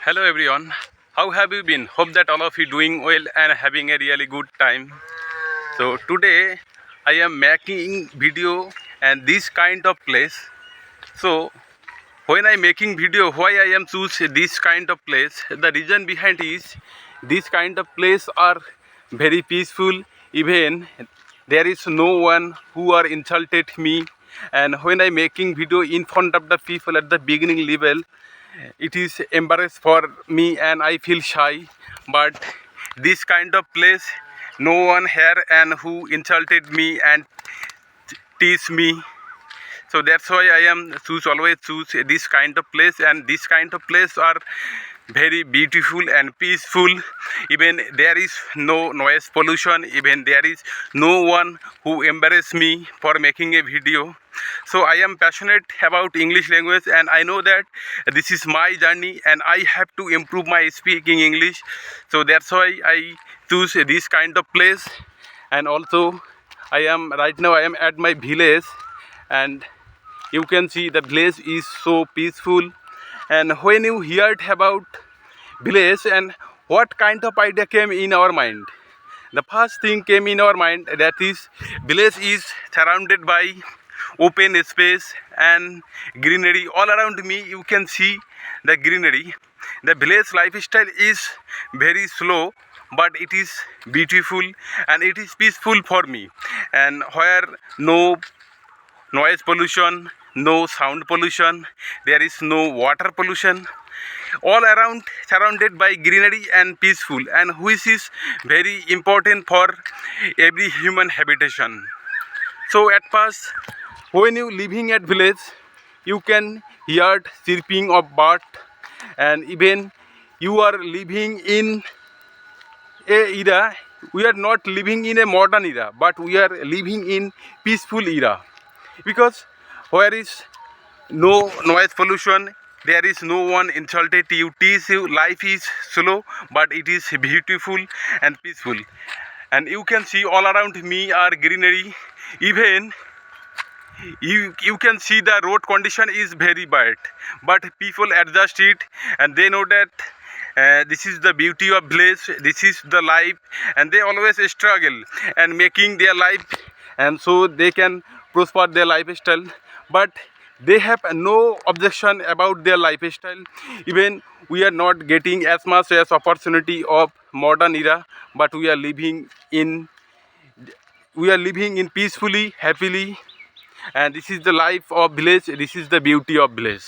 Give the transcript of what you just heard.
Hello everyone, how have you been? Hope that all of you doing well and having a really good time. So today I am making video and this kind of place. So when I making video, why I am choose this kind of place? The reason behind is this kind of place are very peaceful. Even there is no one who are insulted me. And when I making video in front of the people at the beginning level, it is embarrassed for me and I feel shy. But this kind of place, no one here and who insulted me and tease me. So that's why I am always choose this kind of place, and this kind of place are very beautiful and peaceful. Even there is no noise pollution, even there is no one who embarrass me for making a video. So I am passionate about English language, and I know that this is my journey and I have to improve my speaking English. So that's why I choose this kind of place. And also I am at my village, and you can see the village is so peaceful. And when you heard about village, and what kind of idea came in our mind? The first thing came in our mind, that is village is surrounded by open space and greenery. All around me you can see the greenery. The village lifestyle is very slow, but it is beautiful and it is peaceful for me. And where no noise pollution, no sound pollution, there is no water pollution, all around surrounded by greenery and peaceful, and which is very important for every human habitation. So at first, when you living at village, you can hear chirping of bird, and even you are living in a era. We are not living in a modern era, but we are living in peaceful era, because where is no noise pollution, there is no one insulted you, tease you. Life is slow, but it is beautiful and peaceful. And you can see all around me are greenery. Even you can see the road condition is very bad, but people adjust it, and they know that this is the beauty of village, this is the life, and they always struggle and making their life, and so they can prosper their lifestyle. But they have no objection about their lifestyle. Even we are not getting as much as opportunity of modern era, but we are living in peacefully, happily, and this is the life of village, this is the beauty of village.